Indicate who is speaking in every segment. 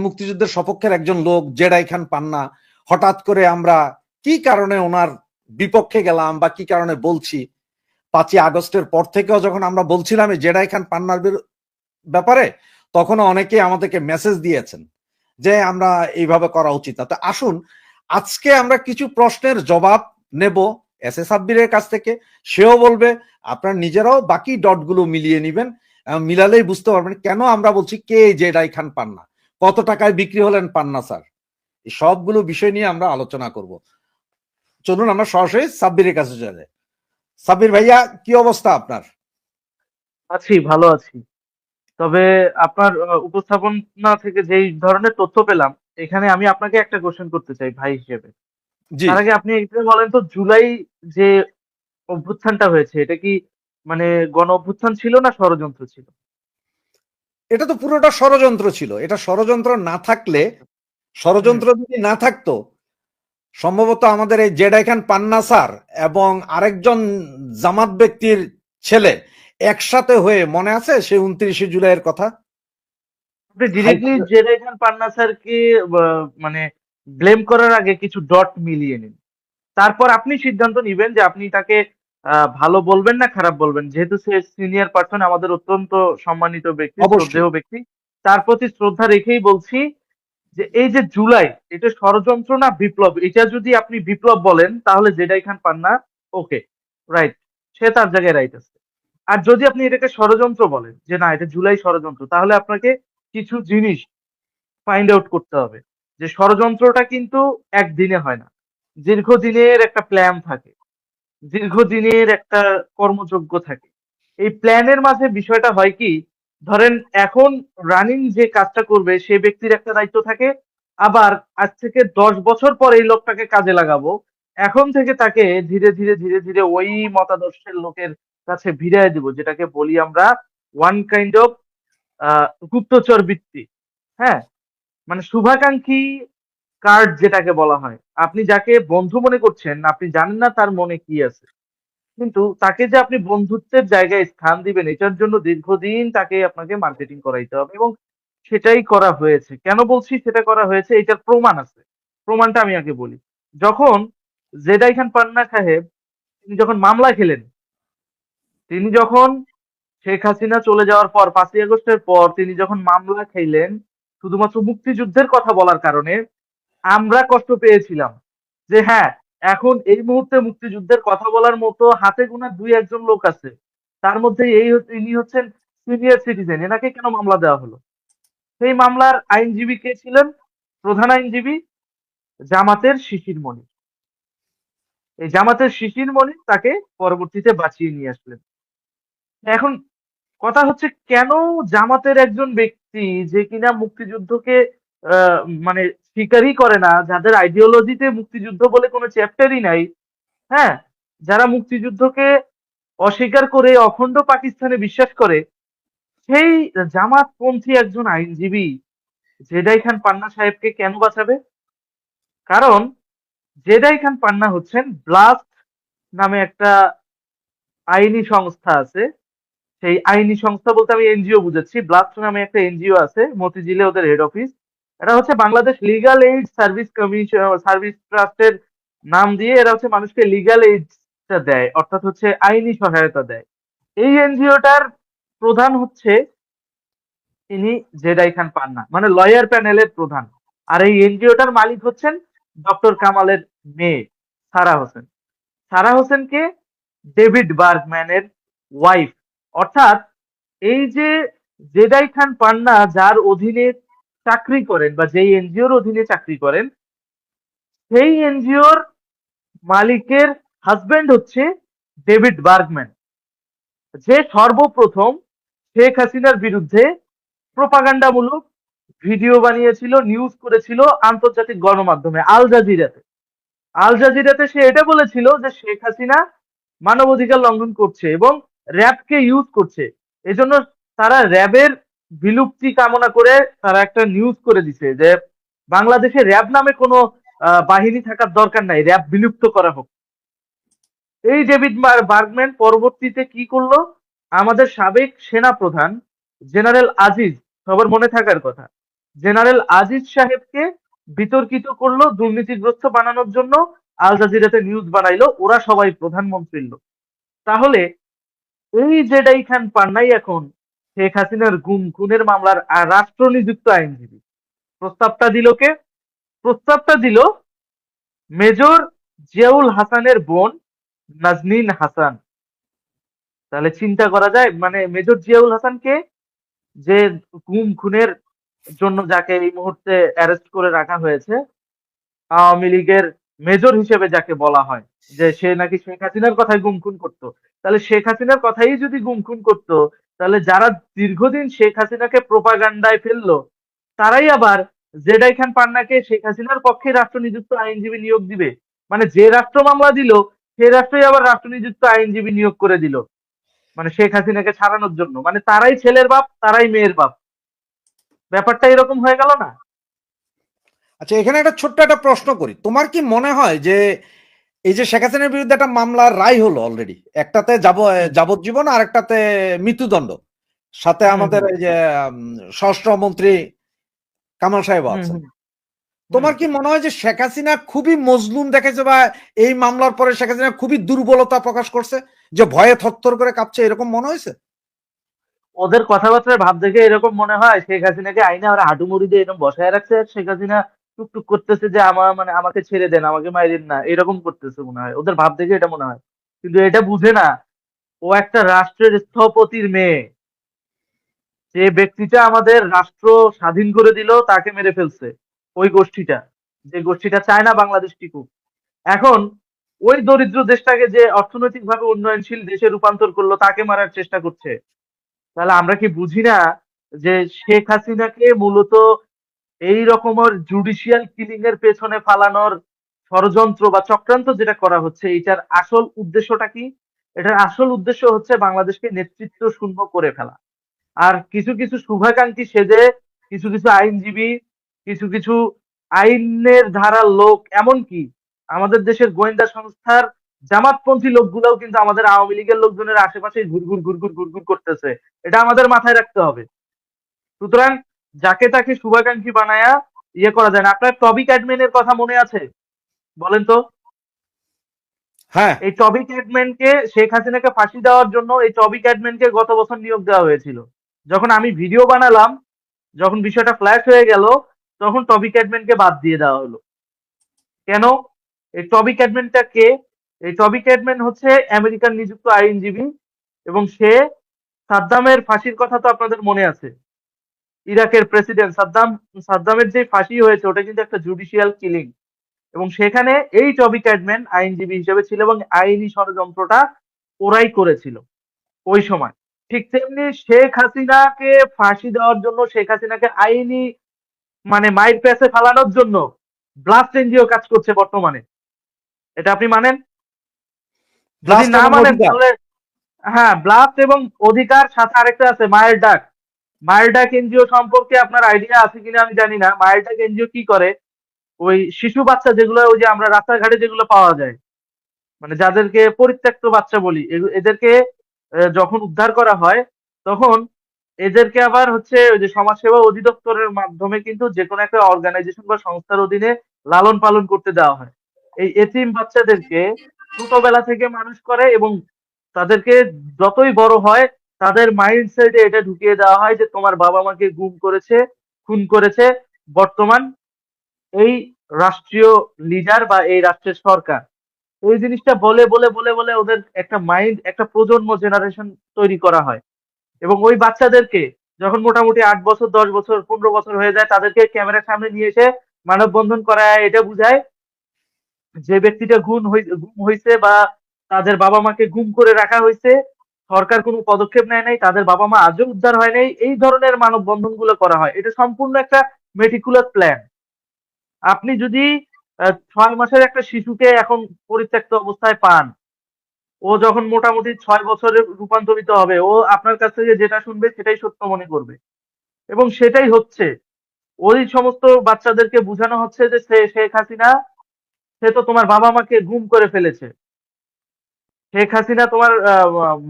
Speaker 1: মুক্তিযুদ্ধের সপক্ষের একজন লোক জেডাই খান পান্না, হঠাৎ করে আমরা কি কারণে ওনার বিপক্ষে গেলাম বা কি কারণে বলছি, 5ই আগস্টের পর থেকেও যখন আমরা বলছিলাম এই জেডাই খান পান্নার ব্যাপারে, তখনও অনেকে আমাদেরকে মেসেজ দিয়েছেন যে আমরা এইভাবে করা উচিত না। তো আসুন আজকে আমরা কিছু প্রশ্নের জবাব নেব এস এ সাব্বিরের কাছ থেকে, সেও বলবে, আপনার নিজেরাও বাকি ডটগুলো মিলিয়ে নিবেন, মিলালেই বুঝতে পারবেন কেন আমরা বলছি কে জেডাই খান পান্না, কত টাকায় বিক্রি হলেন পান্না স্যার। এই সবগুলো বিষয় নিয়ে আমরা আলোচনা করব। চলুন আমরা সরাসরি সাব্বিরের কাছে চলে যাই। সাব্বির ভাইয়া, কি অবস্থা আপনার?
Speaker 2: আছি, ভালো আছি। তবে আপনার উপস্থাপনা থেকে যেই ধরনের তথ্য পেলাম, এখানে আমি আপনাকে একটা কোশ্চেন করতে চাই ভাই হিসেবে।
Speaker 1: জি,
Speaker 2: তার আগে আপনি এটা বলেন তো, জুলাই যে অভ্যুত্থানটা হয়েছে, এটা কি মানে গণ অভ্যুত্থান ছিল না ষড়যন্ত্র ছিল?
Speaker 1: এটা তো পুরোটা ষড়যন্ত্র ছিল। এটা ষড়যন্ত্র না থাকলে,
Speaker 2: হুম।
Speaker 1: ষড়যন্ত্র যদি না থাকতো, সম্ভবত আমাদের এই জেডাই খান পান্না স্যার এবং আরেকজন জামাত ব্যক্তির ছেলে একসাথে হয়ে, মনে আছে সে 29শে জুলাইয়ের কথা?
Speaker 2: আপনি ডিরেক্টলি জেনারেল খান পান্না স্যারকে মানে ব্লেম করার আগে কিছু ডট মিলিয়ে নিন। তারপর আপনি সিদ্ধান্ত নিবেন যে আপনি তাকে ভালো বলবেন না খারাপ বলবেন। যেহেতু সে সিনিয়র পারসন, আমাদের অত্যন্ত সম্মানিত ব্যক্তি,
Speaker 1: অবশ্যই,
Speaker 2: শ্রদ্ধেয় ব্যক্তি। তার প্রতি শ্রদ্ধা রেখেই বলছি যে এই যে জুলাই, এটা ষড়যন্ত্র না বিপ্লব? এটা যদি আপনি বিপ্লব বলেন তাহলে জেডাই খান পান্না ওকে, রাইট, সে তার জায়গায় রাইট আছে। আর যদি আপনি এটাকে ষড়যন্ত্র বলেন যে না এটা জুলাই ষড়যন্ত্র, তাহলে আপনাকে কিছু জিনিস ফাইন্ড আউট করতে হবে যে ষড়যন্ত্রটা কিন্তু একদিনে হয় না, দীর্ঘদিনের একটা প্ল্যান থাকে, দীর্ঘদিনের একটা কর্মযজ্ঞ থাকে। এই প্ল্যানের মাঝে বিষয়টা হয় কি, ধরেন এখন রানিং যে কাজটা করবে সে ব্যক্তির একটা দায়িত্ব থাকে, আবার আজ থেকে 10 বছর পর এই লোকটাকে কাজে লাগাবো, এখন থেকে তাকে ধীরে ধীরে ধীরে ধীরে ওই মতাদর্শের লোকের কাছে ভিড়ায় দিব, যেটাকে বলি আমরা ওয়ান কাইন্ড অফ গুপ্তচর বৃত্তি। হ্যাঁ, মানে শুভাকাঙ্ক্ষী কার্ড যেটাকে বলা হয়। আপনি যাকে বন্ধু মনে করছেন, আপনি জানেন না তার মনে কি আছে, কিন্তু তাকে যে আপনি বন্ধুত্বের জায়গায় স্থান দিবেন, এটার জন্য দীর্ঘদিন তাকে আপনাকে মার্কেটিং করাইতে হবে, এবং সেটাই করা হয়েছে। কেন বলছি সেটা করা হয়েছে, এটার প্রমাণ আছে। প্রমাণটা আমি আগে বলি। যখন জেদাই খান পান্না সাহেব, তিনি যখন মামলা খেলেন, তিনি যখন শেখ হাসিনা চলে যাওয়ার পর 5ই আগস্টের পর তিনি যখন মামলা খেলেন, শুধুমাত্র মুক্তিযুদ্ধের কথা বলার কারণে আমরা কষ্ট পেয়েছিলাম যে হ্যাঁ, এখন এই মুহূর্তে মুক্তিযুদ্ধের কথা বলার মতো হাতে গোনা 2-1 জন লোক আছে, তার মধ্যে ইনি হচ্ছেন সিনিয়র সিটিজেন, এনাকে কেন মামলা দেওয়া হলো? সেই মামলার আইনজীবী কে ছিলেন? প্রধান আইনজীবী জামাতের শিশির মনির। এই জামাতের শিশির মনির তাকে পরবর্তীতে বাঁচিয়ে নিয়ে আসলেন। এখন কথা হচ্ছে, কেন জামাতের একজন ব্যক্তি যে কিনা মুক্তিযুদ্ধকে মানে স্বীকারই করে না, যাদের আইডিওলজিতে মুক্তিযুদ্ধ বলে কোনো চ্যাপ্টারই নাই, হ্যাঁ, যারা মুক্তিযুদ্ধকে অস্বীকার করে অখণ্ড পাকিস্তানে বিশ্বাস করে, সেই জামাতপন্থী একজন আইনজীবী জেদাই খান পান্না সাহেবকে কেন বাঁচাবে? কারণ জেদাই খান পান্না হচ্ছেন ব্লাস্ট নামে একটা আইনি সংস্থা আছে। সেই আইনি সংস্থা বলতে আমি এনজিও বুঝাচ্ছি। ব্লাস্ট নামে একটা এনজিও আছে, মতিঝিলে ওদের হেড অফিস। এটা হচ্ছে Bangladesh legal aid service commission, service ট্রাস্টের নাম দিয়ে এরা হচ্ছে মানুষকে লিগাল এইডটা দেয়, অর্থাৎ হচ্ছে আইনি সহায়তা দেয়। এই এনজিওটার প্রধান হচ্ছে তিনি জেদাই খান পান্না, মানে লয়ার প্যানেলের প্রধান। আর এই এনজিওটার মালিক হচ্ছেন ডক্টর কামালের মেয়ে সারা হোসেন। সারা হোসেনকে ডেভিড বার্গম্যানের ওয়াইফ। অর্থাৎ এই যে জেদাই খান পান্না যার অধীনে চাকরি করেন বা যেই এনজিওর অধীনে চাকরি করেন, সেই এনজিওর মালিকের হাজবেন্ড হচ্ছে ডেভিড বার্গম্যান, যে সর্বপ্রথম শেখ হাসিনার বিরুদ্ধে প্রোপাগান্ডামূলক ভিডিও বানিয়েছিল, নিউজ করেছিল আন্তর্জাতিক গণমাধ্যমে আল জাজিরাতে। আল জাজিরাতে সে এটা বলেছিল যে শেখ হাসিনা মানবাধিকার লঙ্ঘন করছে এবং র্যাবকে ইউজ করছে। এজন্য তারা র্যাবের বিলুপ্তি কামনা করে তারা একটা নিউজ করে দিছে যে বাংলাদেশে র্যাব নামে কোনো বাহিনী থাকার দরকার নাই, র্যাব বিলুপ্ত করা হোক। এই ডেভিড বার্গম্যান পরবর্তীতে কি করলো, আমাদের সাবেক সেনা প্রধান জেনারেল আজিজ, সবার মনে থাকার কথা, জেনারেল আজিজ সাহেবকে বিতর্কিত করলো, দুর্নীতিগ্রস্ত বানানোর জন্য আল জাজিরাতে নিউজ বানাইলো, ওরা সবাই প্রধানমন্ত্রীর লোক। তাহলে এই জেডাই খান পান্নাই এখন শেখ হাসিনার গুম খুনের মামলার রাষ্ট্রনিযুক্ত আইনজীবী। প্রস্তাবটা দিল কে? প্রস্তাবটা দিল মেজর জিয়াউল হাসানের বোন নাজনীন হাসান। তাহলে চিন্তা করা যায়, মানে মেজর জিয়াউল হাসানকে, যে গুম খুনের জন্য যাকে এই মুহূর্তে অ্যারেস্ট করে রাখা হয়েছে, আওয়ামী লীগের মেজর হিসেবে যাকে বলা হয়, যে সে নাকি শেখ হাসিনার কথাই গুম খুন করতো। তাহলে শেখ হাসিনার কথাই যদি গুম খুন করতো, তাহলে যারা দীর্ঘদিন শেখ হাসিনাকে প্রোপাগান্ডায় ফেললো, তারাই আবার জেডাই খান পান্নাকে শেখ হাসিনার পক্ষে রাষ্ট্রনিযুক্ত আইনজীবী নিয়োগ দিবে। মানে যে রাষ্ট্র মামলা দিল, সে রাষ্ট্রই আবার রাষ্ট্রনিযুক্ত আইনজীবী নিয়োগ করে দিল, মানে শেখ হাসিনাকে ছাড়ানোর জন্য। মানে তারাই ছেলের বাপ, তারাই মেয়ের বাপ। ব্যাপারটা এরকম হয়ে গেল না?
Speaker 1: আচ্ছা, এখানে একটা ছোট্ট একটা প্রশ্ন করি, তোমার কি মনে হয় যে এই যে শেখ হাসিনার বিরুদ্ধে একটা মামলার রায় হলো অলরেডি, একটাতে
Speaker 2: হুম
Speaker 1: যাবজ্জীবন আর একটাতে মৃত্যুদণ্ড, সাথে
Speaker 2: হুম
Speaker 1: আমাদের
Speaker 2: হুম
Speaker 1: এই যে স্বরাষ্ট্রমন্ত্রী কামাল সাহেব
Speaker 2: হুম
Speaker 1: আছেন,
Speaker 2: হুম হুম।
Speaker 1: তোমার কি মনে হয় যে শেখ হাসিনা খুবই মজলুম দেখেছে, বা এই মামলার পরে শেখ হাসিনা খুবই দুর্বলতা প্রকাশ করছে, যে ভয়ে থরথর করে কাঁপছে, এরকম মনে হয়েছে?
Speaker 2: ওদের কথাবার্তার ভাব দেখে এরকম মনে হয় শেখ হাসিনাকে আইনে ওরা হাঁটু মুড়ি দিয়ে এরকম বসায় রাখছে, আর শেখ হাসিনা টুকটুক করতেছে যে আমার, মানে আমাকে ছেড়ে দেন, আমাকে মাইরেন না, এরকম করতেছে মনে হয়। ওদের ভাব দেখে এটা মনে হয়, কিন্তু এটা বুঝে না ও একটা রাষ্ট্রের স্থপতির মেয়ে। যে ব্যক্তিটা আমাদের রাষ্ট্র স্বাধীন করে দিল, তাকে মেরে ফেলছে ওই গোষ্ঠীটা, যে গোষ্ঠীটা চায় না বাংলাদেশ টিকুক। এখন ওই দরিদ্র দেশটাকে যে অর্থনৈতিকভাবে উন্নয়নশীল দেশে রূপান্তর করলো, তাকে মারার চেষ্টা করছে। তাহলে আমরা কি বুঝি না যে শেখ হাসিনাকে মূলত এই রকমের জুডিশিয়াল কিলিং এর পেছনে ফালানোর ষড়যন্ত্র বা চক্রান্ত যেটা করা হচ্ছে, এটার আসল উদ্দেশ্যটা কি? এটার আসল উদ্দেশ্য হচ্ছে বাংলাদেশকে নেতৃত্ব শূন্য করে ফেলা। আর কিছু কিছু শুভাকাঙ্ক্ষী সেজে, কিছু কিছু আইনজীবী, কিছু কিছু আইনের ধারার লোক, এমনকি আমাদের দেশের গোয়েন্দা সংস্থার জামাতপন্থী লোকগুলোও কিন্তু আমাদের আওয়ামী লীগের লোকজনের আশেপাশে ঘুরঘুর ঘুরঘুর ঘুরঘুর করতেছে। এটা আমাদের মাথায় রাখতে হবে। সুতরাং যাকে তাকে শুভাকাঙ্ক্ষী বানায়া ইয়ে করা যায় না। আপনার টবি ক্যাডম্যানের কথা মনে আছে? বলেন তো।
Speaker 1: হ্যাঁ।
Speaker 2: এই টবি ক্যাডম্যানকে, শেখ হাসিনাকে ফাঁসি দেওয়ার জন্য এই টবি ক্যাডম্যানকে গত বছর নিয়োগ দেওয়া হয়েছিল। যখন আমি ভিডিও বানালাম, যখন বিষয়টা ফ্ল্যাশ হয়ে গেল, তখন টবি ক্যাডম্যানকে বাদ দিয়ে দেওয়া হলো। কেন? এই টবি ক্যাডম্যানটা কে? এই টবি ক্যাডম্যান হচ্ছে আমেরিকান নিযুক্ত আইনজীবী, এবং সে সাদ্দামের ফাঁসির কথা তো আপনাদের মনে আছে। ইরাকের প্রেসিডেন্ট সাদ্দামের যে ফাঁসি হয়েছে, ওটা কিন্তু একটা জুডিশিয়াল কিলিং। এবং সেখানে এই টবি ক্যাডম্যান আইনজীবী হিসেবে ছিল, এবং আইনি ষড়যন্ত্রটা ওরাই করেছিল ওই সময়। ঠিক তেমনি শেখ হাসিনাকে ফাঁসি দেওয়ার জন্য, শেখ হাসিনাকে আইনি মানে মাইর প্যাচে ফালানোর জন্য ব্লাস্ট এনজিও কাজ করছে বর্তমানে। এটা আপনি মানেন? যদি
Speaker 1: ব্লাস্ট
Speaker 2: না
Speaker 1: এবং
Speaker 2: মানেন
Speaker 1: অধিকার।
Speaker 2: তাহলে, হ্যাঁ, ব্লাস্ট এবং অধিকার, সাথে আরেকটা আছে মায়ের ডাক। মায়ের ডাক এনজিও সম্পর্কে আপনার আইডিয়া আছে কিনা আমি জানি না। মায়ের ডাক এনজিও কি করে? ওই শিশু বাচ্চা যেগুলো, ওই যে আমরা রাস্তাঘাটে যেগুলো পাওয়া যায়, মানে যাদেরকে পরিত্যক্ত বাচ্চা বলি, এদেরকে যখন উদ্ধার করা হয়, তখন এদেরকে আবার হচ্ছে ওই যে সমাজসেবা অধিদপ্তরের মাধ্যমে কিন্তু যে কোনো একটা অর্গানাইজেশন বা সংস্থার অধীনে লালন পালন করতে দেওয়া হয়। এই এতিম বাচ্চাদেরকে ছোটবেলা থেকে মানুষ করে, এবং তাদেরকে যতই বড় হয়, তাদের মাইন্ড সেটে এটা ঢুকিয়ে দেওয়া হয় যে তোমার বাবা মাকে গুম করেছে, খুন করেছে বর্তমান এই রাষ্ট্রীয় লিডার বা এই রাষ্ট্রের সরকার। এই জিনিসটা বলে বলে বলে বলে ওদের একটা মাইন্ড, একটা প্রজন্ম, জেনারেশন তৈরি করা হয়। এবং ওই বাচ্চাদেরকে যখন মোটামুটি 8 বছর, 10 বছর, 15 বছর হয়ে যায়, তাদেরকে ক্যামেরার সামনে নিয়ে এসে মানববন্ধন করায় এটা বুঝায় যে ব্যক্তিটা গুম হয়েছে বা তাদের বাবা মাকে গুম করে রাখা হয়েছে, সরকার কোনো পদক্ষেপ নেয় নাই, তাদের বাবা মা আজও উদ্ধার হয় নাই, এই ধরনের মানববন্ধন গুলো করা হয়। এটা সম্পূর্ণ একটা মেটিকুলাস প্ল্যান। আপনি যদি 6 মাসের একটা শিশুকে এখন পরিত্যক্ত অবস্থায় পান, ও যখন মোটামুটি 6 বছরে রূপান্তরিত হবে, ও আপনার কাছ থেকে যেটা শুনবে সেটাই সত্য মনে করবে, এবং সেটাই হচ্ছে। ওই সমস্ত বাচ্চাদেরকে বোঝানো হচ্ছে যে শেখ হাসিনা, সে তো তোমার বাবা মাকে গুম করে ফেলেছে। শেখ হাসিনা তোমার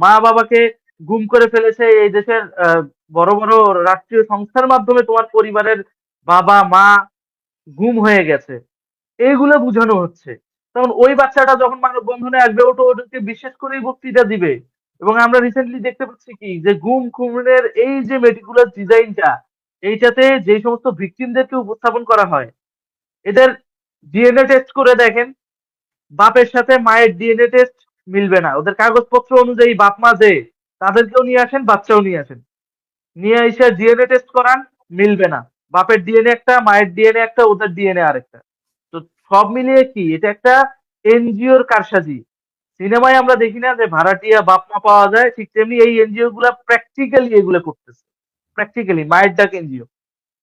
Speaker 2: মা বাবাকে গুম করে ফেলেছে। এই দেশের বড় বড় রাষ্ট্রীয় সংস্থার মাধ্যমে তোমার পরিবারের বাবা মা গুম হয়ে গেছে, এইগুলো বুঝানো হচ্ছে। তখন ওই বাচ্চাটা যখন মানববন্ধনে আসবে ওটা ওদেরকে বিশ্বাস করেই বক্তৃতা দিবে। এবং আমরা রিসেন্টলি দেখতে পাচ্ছি কি যে গুম খুনের এই যে মেটিকুলাস ডিজাইনটা, এইটাতে যে সমস্ত ভিকটিমদেরকে উপস্থাপন করা হয়, এদের ডিএনএ টেস্ট করে দেখেন, বাপের সাথে মায়ের ডিএনএ টেস্ট মিলবে না। ওদের কাগজপত্র অনুযায়ী বাপ মা যে, তাদেরকেও নিয়ে আসেন, বাচ্চাও নিয়ে আসেন, নিয়ে এসে ডিএনএ টেস্ট করান, মিলবে না। বাপের ডিএনএ একটা, মায়ের ডিএনএ একটা, ওদের ডিএনএ আরেকটা। তো সব মিলিয়ে কি এটা একটা এনজিওর কারসাজি। সিনেমায় আমরা দেখি না যে ভাড়াটিয়া বাপ মা পাওয়া যায়, ঠিক তেমনি এই এনজিও গুলা প্র্যাকটিক্যালি এগুলো করতেছে। প্র্যাকটিক্যালি মায়ের ডাক এনজিও।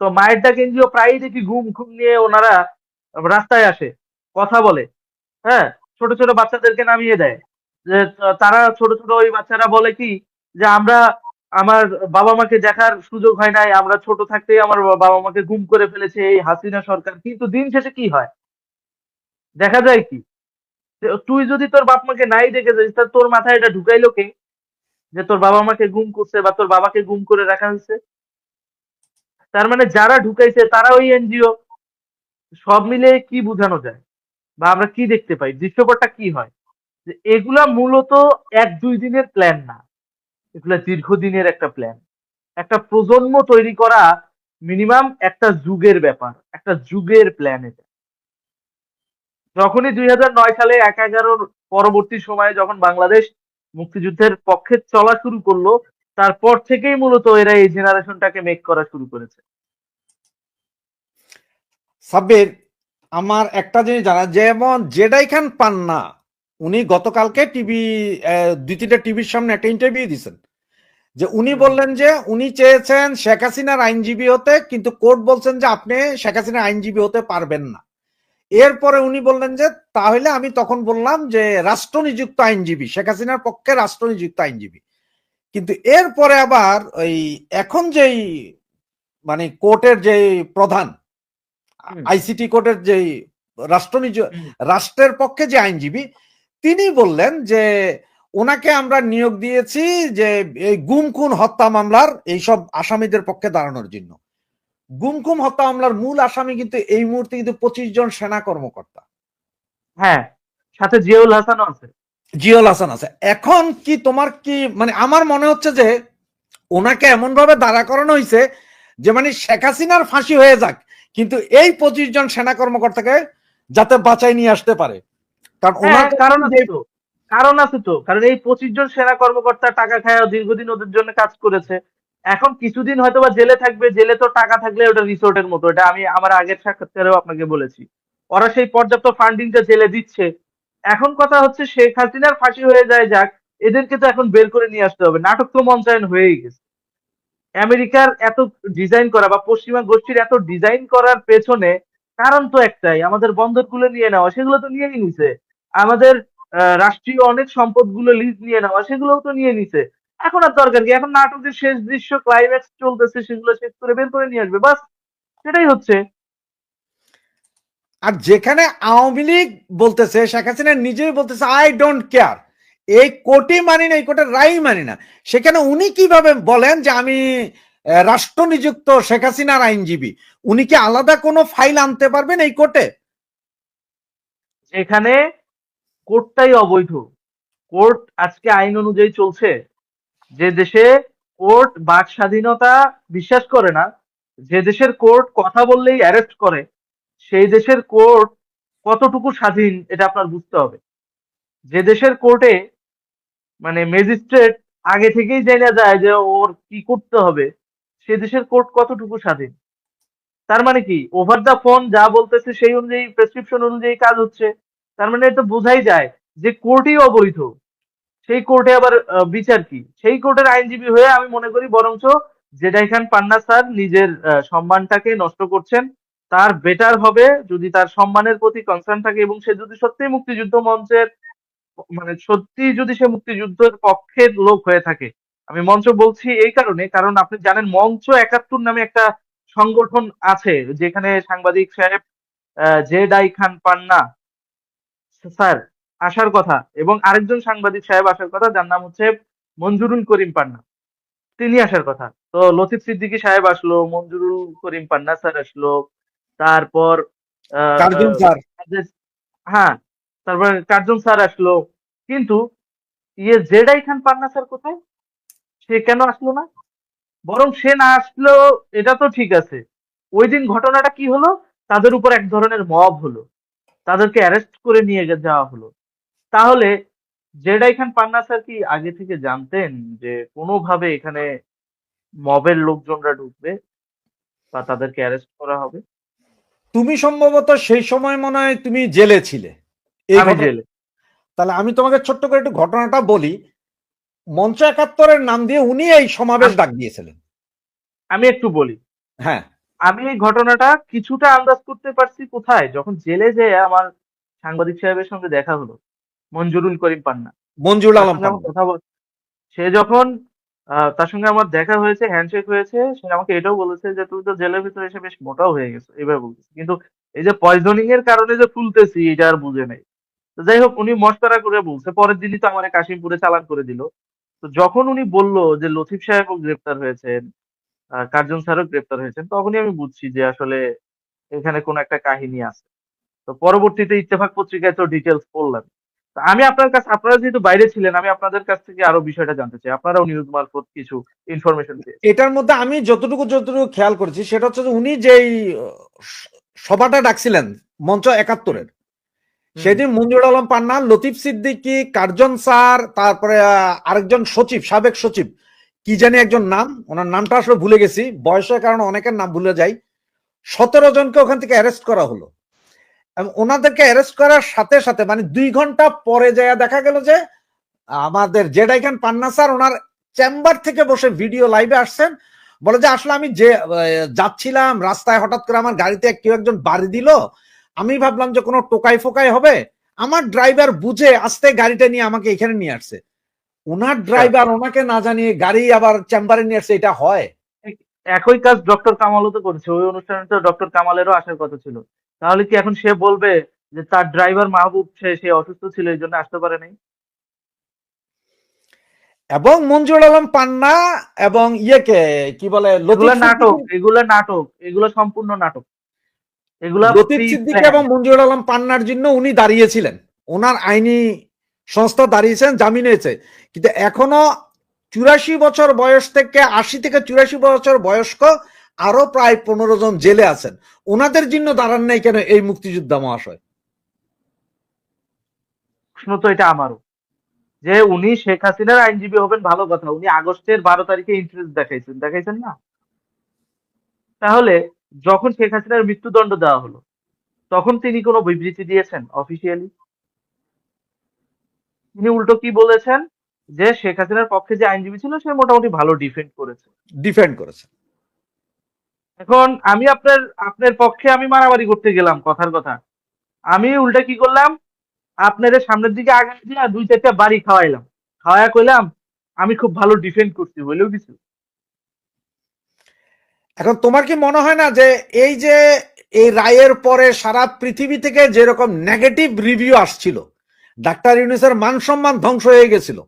Speaker 2: তো মায়ের ডাক এনজিও প্রায়ই দেখি ঘুম ঘুম নিয়ে ওনারা রাস্তায় আসে, কথা বলে, হ্যাঁ, ছোট ছোট বাচ্চাদেরকে নামিয়ে দেয়। যে তারা ছোট ছোট ওই বাচ্চারা বলে কি যে আমরা, আমার বাবা মাকে দেখার সুযোগ হয় নাই, আমরা ছোট থাকতেই আমার বাবা মাকে গুম করে ফেলেছে এই হাসিনা সরকার। কিন্তু দিন শেষে কি হয়, দেখা যায় কি যে তুই যদি তোর বাপ মাকে নাই দেখে যাস, তা তোর মাথায় এটা ঢুকাইলো কে যে তোর বাবা মাকে গুম করছে বা তোর বাবাকে গুম করে রাখা হয়েছে? তার মানে যারা ঢুকাইছে তারা ওই এনজিও। সব মিলে কি বোঝানো যায় বা আমরা কি দেখতে পাই, দৃশ্যপটটা কি হয়, যে এগুলা মূলত 1-2 দিনের প্ল্যান না, এগুলা দীর্ঘদিনের একটা প্ল্যান। একটা প্রজন্ম তৈরি করা মিনিমাম একটা যুগের ব্যাপার, একটা যুগের প্ল্যান এটা। যখনই 2009 সালে 1/11 পরবর্তী সময়ে যখন বাংলাদেশ মুক্তিযুদ্ধের পক্ষে চলা শুরু করলো, তারপর থেকেই মূলত এরা এই জেনারেশনটাকে মেক করা শুরু করেছে।
Speaker 1: সাব্বির, আমার একটা জিনিস জানা, যেমন জেডাই খান পান্না, উনি গতকালকে টিভি, 2-3টা টিভির সামনে একটা ইন্টারভিউ দিয়েছেন, যে উনি
Speaker 2: হুম।
Speaker 1: বললেন যে উনি চেয়েছেন শেখ হাসিনার আইনজীবী হতে, কিন্তু কোর্ট বলছেন যে আপনি শেখ হাসিনার আইনজীবী হতে পারবেন না। এরপরে উনি বললেন যে তাহলে আমি তখন বললাম যে রাষ্ট্র নিযুক্ত আইনজীবী, শেখ হাসিনার পক্ষে রাষ্ট্র নিযুক্ত আইনজীবী। কিন্তু এরপরে আবার ওই এখন যেই মানে কোর্টের যে প্রধান,
Speaker 2: হুম।
Speaker 1: আইসিটি কোর্টের যে
Speaker 2: হুম।
Speaker 1: রাষ্ট্রের পক্ষে যে আইনজীবী, তিনি বললেন যে ওনাকে আমরা নিয়োগ দিয়েছি যে এই গুম খুন হত্যা মামলার এইসব আসামিদের পক্ষে দাঁড়ানোর জন্য। গুম খুন হত্যা মামলার মূল আসামি কিন্তু এই মুহূর্তে কিন্তু 25 জন সেনা কর্মকর্তা,
Speaker 2: হ্যাঁ, সাথে জিয়াউল হাসানও আছে।
Speaker 1: জিয়ল হাসান আছে। এখন কি তোমার কি মানে, আমার মনে হচ্ছে যে ওনাকে এমন ভাবে দাঁড়া করানো হয়েছে যে মানে শেখ হাসিনার ফাঁসি হয়ে যাক, কিন্তু এই 25 জন সেনা কর্মকর্তাকে যাতে বাঁচাই নিয়ে আসতে পারে। কারণ
Speaker 2: হ্যাঁ,
Speaker 1: ওনার
Speaker 2: কারণ
Speaker 1: যে,
Speaker 2: আছে তো, কারণ আছে তো, কারণ এই 25 জন সেনা কর্মকর্তা টাকা খায় দীর্ঘদিন ওদের জন্য কাজ করেছে। এখন কিছুদিন হয়তো বা জেলে থাকবে, জেলে তো টাকা থাকলে ওটা রিসোর্টের মতো, এটা আমি আমার আগের সাক্ষাৎকারেও আপনাকে বলেছি। ওরা সেই পর্যাপ্ত ফান্ডিংটা জেলে দিচ্ছে। এখন কথা হচ্ছে শেখ হাসিনার ফাঁসি হয়ে যায় যাক, এদেরকে তো এখন বের করে নিয়ে আসতে হবে, নাটক তো মঞ্চায়ন হয়েই গেছে। আমেরিকার এত ডিজাইন করা বা পশ্চিমা গোষ্ঠীর এত ডিজাইন করার পেছনে কারণ তো একটাই, আমাদের বন্দরগুলো নিয়ে নেওয়া, সেগুলো তো নিয়েই নিছে। আমাদের রাষ্ট্রীয় অনেক সম্পদগুলো লিজ নিয়ে নেওয়া, সেগুলোও তো নিয়ে নিছে। এখন আর দরকার কি, এখন নাটকের শেষ দৃশ্য ক্লাইম্যাক্স চলতেছে, সেগুলো শেষ করে বের করে নিয়ে আসবে, বাস, সেটাই হচ্ছে।
Speaker 1: আর যেখানে আওয়ামী লীগ বলতেছে, শেখ হাসিনা নিজেই বলতেছে আই ডোন্ট কেয়ার, এই কোর্টই মানি না, এই কোর্টের রায় মানি না, সেখানে উনি কিভাবে বলেন যে আমি রাষ্ট্র নিযুক্ত শেখ হাসিনার আইনজীবী? উনি কি আলাদা কোনো ফাইল আনতে পারবেন এই কোর্টে?
Speaker 2: যেখানে কোর্টটাই অবৈধ, কোর্ট আজকে আইন অনুযায়ী চলছে, যে দেশে কোর্ট বাক স্বাধীনতা বিশ্বাস করে না, যে দেশের কোর্ট কথা বললেই অ্যারেস্ট করে, সেই দেশের কোর্ট কতটুকু স্বাধীন এটা আপনার বুঝতে হবে। যে দেশের কোর্টে মানে ম্যাজিস্ট্রেট আগে থেকেই জেনে যায় যে ওর কি করতে হবে, সে দেশের কোর্ট কতটুকু স্বাধীন? তার মানে কি ওভার দা ফোন যা বলতেছে সেই অনুযায়ী, প্রেসক্রিপশন অনুযায়ী কাজ হচ্ছে। তার মানে এটা বোঝাই যায় যে কোর্টই অবৈধ। সেই কোর্টে আবার বিচার কি? সেই কোর্টের আইনজীবী হয়ে আমি মনে করি বরঞ্চ জেডাই খান পান্না স্যার নিজের সম্মানটাকে নষ্ট করছেন। তার বেটার হবে যদি তার সম্মানের প্রতি কনসার্ন থাকে এবং সে যদি সত্যিই মুক্তিযুদ্ধ মঞ্চের মানে সত্যি যদি সে মুক্তিযুদ্ধের পক্ষের লোক হয়ে থাকে। আমি মঞ্চ বলছি এই কারণে, কারণ আপনি জানেন মঞ্চ ৭১ নামে একটা সংগঠন আছে, যেখানে সাংবাদিক সাহেব জেডাই খান পান্না স্যার আসার কথা এবং আরেকজন সাংবাদিক সাহেব আসার কথা, যার নাম হচ্ছে মঞ্জুরুল করিম পান্না। তিনি আসার কথা। তো লতিফ সিদ্দিকী সাহেব আসলো, মঞ্জুরুল করিম পান্না স্যার আসলো, তারপর আহ,
Speaker 1: কার্জন
Speaker 2: আহ,
Speaker 1: স্যার।
Speaker 2: হ্যাঁ, তারপর কার্জন স্যার আসলো, কিন্তু জেডাই খান পান্না স্যার কোথায়? সে কেন আসলো না? বরং সে না আসলেও এটা তো ঠিক আছে, ওই দিন ঘটনাটা কি হলো, তাদের উপর এক ধরনের মব হলো, তাদেরকে অ্যারেস্ট করে নিয়ে যাওয়া হলো। তাহলে জেডাই খান পান্না স্যার কি আগে থেকে জানতেন যে কোনোভাবে এখানে মবের লোকজনরা ঢুকবে বা তাদেরকে অ্যারেস্ট করা হবে?
Speaker 1: তুমি সম্ভবত সেই সময় মনে হয় তুমি জেলে ছিলে এই
Speaker 2: আমি
Speaker 1: ঘটনা।
Speaker 2: জেলে।
Speaker 1: তাহলে আমি তোমাকে ছোট্ট করে একটু ঘটনাটা বলি। মঞ্চ একাত্তরের নাম দিয়ে উনি এই সমাবেশ
Speaker 2: আম-
Speaker 1: ডাক দিয়েছিলেন।
Speaker 2: আমি একটু বলি।
Speaker 1: হ্যাঁ।
Speaker 2: আমি এই ঘটনাটা কিছুটা আন্দাজ করতে পারছি কোথায়, যখন জেলে যেয়ে আমার সাংবাদিক সাহেবের সঙ্গে দেখা হলো, মঞ্জুরুল করিম পান্না।
Speaker 1: মঞ্জুরুল
Speaker 2: তার
Speaker 1: আলম
Speaker 2: সঙ্গে আমার
Speaker 1: পান্না।
Speaker 2: কথা সে যখন তার সঙ্গে আমার দেখা হয়েছে, হ্যান্ডশেক হয়েছে, সে আমাকে এটাও বলেছে যে তুই তো জেলের ভিতরে এসে বেশ মোটাও হয়ে গেছো, এবার বলতেছে। কিন্তু এই যে পয়জনিং এর কারণে যে ফুলতেছি এটা আর বুঝে নাই। তো যাই হোক, উনি মস্করা করে বলছে, পরের দিনই তো আমার কাশিমপুরে চালান করে দিল। তো যখন উনি বলল যে লতিফ সাহেবও গ্রেপ্তার হয়েছেন, কার্জন স্যারও গ্রেপ্তার হয়েছেন, তখনই আমি বুঝছি যে আসলে এখানে কোন একটা কাহিনী আছে। তো পরবর্তীতে ইত্তেফাক পত্রিকায় তো ডিটেলস পড়লাম। তো আমি আপনার কাছে, আপনারা যেহেতু বাইরে ছিলেন, আমি আপনাদের কাছ থেকে আরো বিষয়টা জানতে চাই, আপনারাও নিউজ মারফত কিছু ইনফরমেশন পেয়েছেন।
Speaker 1: এটার মধ্যে আমি যতটুকু যতটুকু খেয়াল করেছি সেটা হচ্ছে যে উনি যেই সভাটা ডাকছিলেন মঞ্চ
Speaker 2: হুম
Speaker 1: একাত্তরের,
Speaker 2: হুম।
Speaker 1: সেদিন মঞ্জুর আলম পান্না, লতিফ সিদ্দিকী, কার্জন স্যার, তারপরে আরেকজন সচিব, সাবেক সচিব, কি জানি একজন নাম, ওনার নামটা আসলে ভুলে গেছি, বয়সের কারণে অনেকের নাম ভুলে যাই। 17 জনকে ওখান থেকে অ্যারেস্ট করা হলো। এবং ওনাদেরকে অ্যারেস্ট করার সাথে সাথে মানে 2 ঘন্টা পরে যায় দেখা গেল যে আমাদের জেডাই খান পান্না স্যার ওনার চেম্বার থেকে বসে ভিডিও লাইভে আসছেন। বলে যে আসলে আমি যে যাচ্ছিলাম রাস্তায়, হঠাৎ করে আমার গাড়িতে কেউ একজন বাড়ি দিল, আমি ভাবলাম যে কোনো টোকাই ফোকাই হবে, আমার ড্রাইভার বুঝে আস্তে গাড়িটা নিয়ে আমাকে এখানে নিয়ে আসছে। ওনার
Speaker 2: আচ্ছা,
Speaker 1: ড্রাইভার ওনাকে না জানিয়ে গাড়ি আবার চেম্বারে নিয়ে আসছে, এটা হয়?
Speaker 2: একই কাজ ডক্টর কামালও তো করেছে, ওই অনুষ্ঠানে তো ডক্টর কামালেরও আসার কথা ছিল। তাহলে কি এখন সে বলবে যে তার ড্রাইভার মাহবুব সে অসুস্থ ছিল এই জন্য আসতে পারে নাই?
Speaker 1: এবং মঞ্জুর আলম পান্না এবং ইয়েকে কি বলে, লতিফ
Speaker 2: এগুলা নাটক,
Speaker 1: সিদ্দিকী,
Speaker 2: এগুলা নাটক, এগুলো সম্পূর্ণ নাটক, এগুলা
Speaker 1: লতিফ
Speaker 2: প্রি
Speaker 1: সিদ্দিকী
Speaker 2: প্ল্যান।
Speaker 1: এবং মঞ্জুর আলম পান্নার জন্য উনি দাঁড়িয়েছিলেন, ওনার আইনি সংস্থা দাঁড়িয়েছেন, জামিন হয়েছে। কিন্তু এখনো 84 বছর বয়স থেকে 80 থেকে 84 বছর বয়স্ক আরো প্রায় 15 জন জেলে আছেন, ওনাদের জন্য দাঁড়ান নাই কেন এই মুক্তিযোদ্ধা মহাশয়?
Speaker 2: প্রশ্ন তো এটা আমারও, যে উনি শেখ হাসিনার আইনজীবী হবেন ভালো কথা, উনি আগস্টের 12 তারিখে ইন্টারেস্ট দেখাইছেন, দেখাইছেন না? তাহলে যখন শেখ হাসিনার মৃত্যুদণ্ড দেওয়া হলো, তখন তিনি কোনো বিবৃতি দিয়েছেন অফিসিয়ালি? তিনি উল্টো কি বলেছেন, যে শেখ হাসিনার পক্ষে যে আইনজীবী ছিল সে মোটামুটি ভালো ডিফেন্ড করেছে।
Speaker 1: ডিফেন্ড করেছেন।
Speaker 2: এখন আমি আপনার আপনার পক্ষে আমি মারামারি করতে গেলাম, কথার কথা, আমি উল্টা কি করলাম, আপনাদের সামনের দিকে আগে দিয়ে 2-4টা বাড়ি খাওয়াইলাম, খাওয়ায়া কইলাম আমি খুব ভালো ডিফেন্ড করছি, হইলেও কিছু।
Speaker 1: এখন তোমার কি মনে হয় না যে এই যে এই রায়ের পরে সারা পৃথিবী থেকে যেরকম নেগেটিভ রিভিউ আসছিল, ডাক্তার ইউনূসের মান সম্মান ধ্বংস হয়ে গেছিল,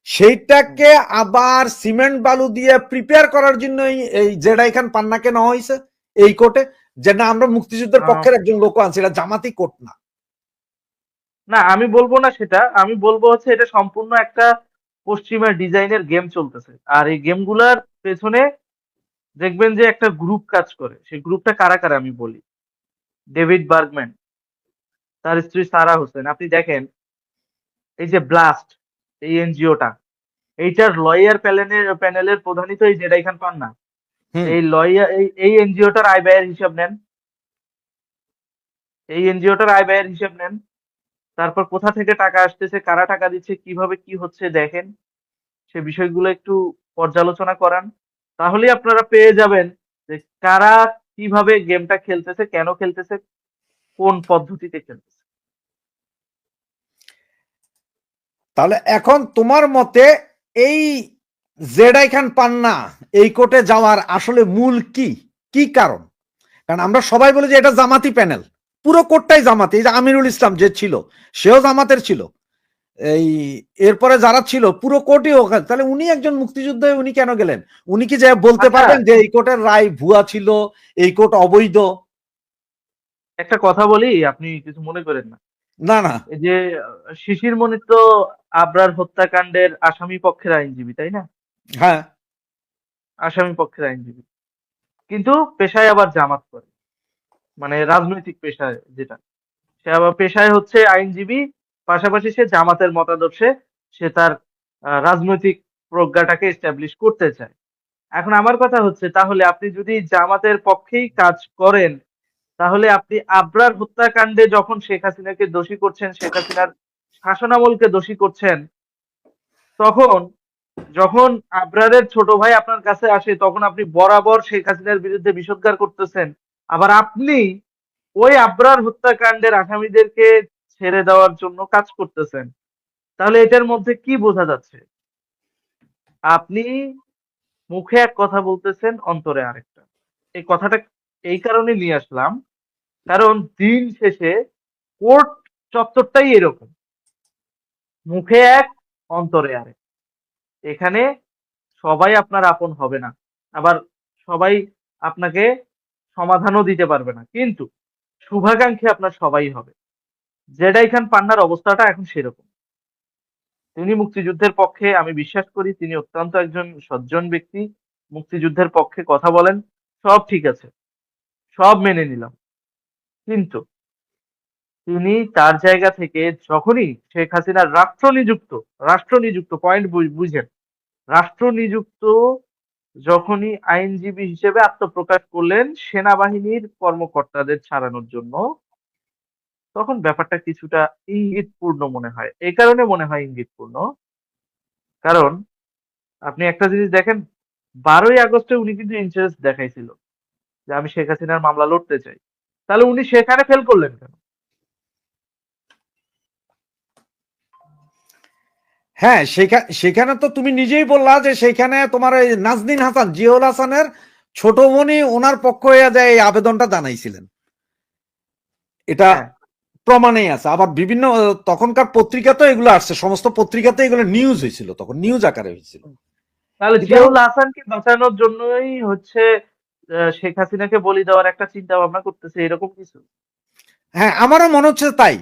Speaker 1: সেইটাকে আবার সিমেন্ট বালু দিয়ে প্রিপেয়ার করার জন্য এই জেডাই খান পান্নাকে নেওয়া হয়েছে এই কোর্টে, যে না আমরা মুক্তিযুদ্ধের
Speaker 2: আহ,
Speaker 1: পক্ষের একজন লোক আনছি, এটা জামাতি কোর্ট না।
Speaker 2: না, আমি বলবো না সেটা, আমি বলবো হচ্ছে এটা সম্পূর্ণ একটা পশ্চিমা ডিজাইনের গেম চলতেছে, আর এই গেমগুলার পেছনে দেখবেন যে একটা গ্রুপ কাজ করে, সেই গ্রুপটা কারা কারা আমি বলি। ডেভিড বার্গম্যান, তার স্ত্রী সারা হোসেন, আপনি দেখেন এই যে ব্লাস্ট, এই এনজিওটা, এইটার লয়ার প্যানেলের প্রধানই তো এই জেডাই খান পান্না।
Speaker 1: হুম।
Speaker 2: এই লয়ার, এই এনজিওটার আয় ব্যয়ের হিসাব নেন, এই এনজিওটার আয় ব্যয়ের হিসাব নেন, তারপর কোথা থেকে টাকা আসতেছে, কারা টাকা দিচ্ছে, কিভাবে কি হচ্ছে দেখেন, সে বিষয়গুলো একটু পর্যালোচনা করান, তাহলেই আপনারা পেয়ে যাবেন যে কারা কিভাবে গেমটা খেলতেছে, কেন খেলতেছে, কোন পদ্ধতিতে খেলতেছে।
Speaker 1: তাহলে এখন তোমার মতে এই জেডাই খান পান্না এই কোর্টে যাওয়ার আসলে মূল কি, কি কারণ? কারণ আমরা সবাই বলি যে এটা জামাতি প্যানেল, পুরো কোর্টটাই জামাতি। এই যে আমিরুল ইসলাম যে ছিল, সেও জামাতের ছিল, এই এরপরে যারা ছিল পুরো কোর্টই ওখানে, তাহলে উনি একজন মুক্তিযোদ্ধা হয়ে উনি কেন গেলেন? উনি কি যে বলতে
Speaker 2: আচ্ছা,
Speaker 1: পারবেন যে এই কোর্টের রায় ভুয়া ছিল, এই কোর্ট অবৈধ?
Speaker 2: একটা কথা বলি, আপনি কিছু মনে করেন না।
Speaker 1: না না।
Speaker 2: এই যে শিশির মনির তো আবরার হত্যাকাণ্ডের আসামি পক্ষের আইনজীবী, তাই না?
Speaker 1: হ্যাঁ
Speaker 2: আসামি পক্ষের আইনজীবী, কিন্তু পেশায় আবার জামাত করে, মানে রাজনৈতিক পেশায় যেটা, সে আবার পেশায় হচ্ছে আইনজীবী, পাশাপাশি সে জামাতের মতাদর্শে সে তার রাজনৈতিক প্রজ্ঞাটাকে এস্টাবলিশ করতে চায়। এখন আমার কথা হচ্ছে, তাহলে আপনি যদি জামাতের পক্ষেই কাজ করেন, তাহলে আপনি আবরার হত্যাকাণ্ডে যখন শেখ হাসিনাকে দোষী করছেন, শেখ হাসিনার শাসনামলকে দোষী করছেন, তখন যখন আবরারের ছোট ভাই আপনার কাছে আসে, তখন আপনি বরাবর শেখ হাসিনার বিরুদ্ধে বিষোদ্গার করতেছেন। আবার আপনি ওই আবরার হত্যাকাণ্ডের আসামিদেরকে ছেড়ে দেওয়ার জন্য কাজ করতেছেন। তাহলে এটার মধ্যে কি বোঝা যাচ্ছে? আপনি মুখে এক কথা বলতেছেন, অন্তরে আরেকটা। এই কথাটা এই কারণে নিয়ে আসলাম, কারণ দিন শেষে কোর্ট চত্বরটাই এরকম, মুখে এক, অন্তরে আরেক। এখানে সবাই আপনার আপন হবে না, আবার সবাই আপনাকে সমাধানও দিতে পারবে না, কিন্তু শুভাকাঙ্ক্ষী আপনার সবাই হবে। জেডাই খান পান্নার অবস্থাটা এখন সেরকম। তিনি মুক্তিযুদ্ধের পক্ষে, আমি বিশ্বাস করি তিনি অত্যন্ত একজন সজ্জন ব্যক্তি, মুক্তিযুদ্ধের পক্ষে কথা বলেন, সব ঠিক আছে, সব মেনে নিলাম, কিন্তু তিনি তার জায়গা থেকে যখনই শেখ হাসিনার রাষ্ট্র নিযুক্ত পয়েন্ট বুঝেন, রাষ্ট্র নিযুক্ত যখনই আইনজীবী হিসেবে আত্মপ্রকাশ করলেন সেনাবাহিনীর কর্মকর্তাদের ছাড়ানোর জন্য, তখন ব্যাপারটা কিছুটা ইঙ্গিতপূর্ণ মনে হয়। এই কারণে মনে হয় ইঙ্গিতপূর্ণ, কারণ আপনি একটা জিনিস দেখেন, 12ই আগস্টে উনি কিন্তু ইন্টারেস্ট দেখাইছিল যে আমি শেখ হাসিনার মামলা লড়তে চাই। তাহলে উনি সেখানে ফেল করলেন কেন?
Speaker 1: হ্যাঁ, সেখানে তো তুমি নিজেই বললা যে সেখানে তোমার ওই নাজনীন হাসান, জিয়াউল হাসানের ছোট বোনই ওনার পক্ষ হয়ে যায় এই আবেদনটা জানাইছিলেন। এটা
Speaker 2: হ্যাঁ,
Speaker 1: প্রমাণেই আছে। আবার বিভিন্ন তখনকার পত্রিকাতে এগুলো আসছে, সমস্ত পত্রিকাতে এগুলো নিউজ হয়েছিল, তখন নিউজ আকারে হয়েছিল।
Speaker 2: তাহলে
Speaker 1: কিন্তু
Speaker 2: জিয়াউল হাসানকে বাঁচানোর জন্যই হচ্ছে শেখ হাসিনাকে বলি দেওয়ার একটা চিন্তা ভাবনা করতেছে, এরকম কিছু?
Speaker 1: হ্যাঁ, আমারও মনে হচ্ছে তাই।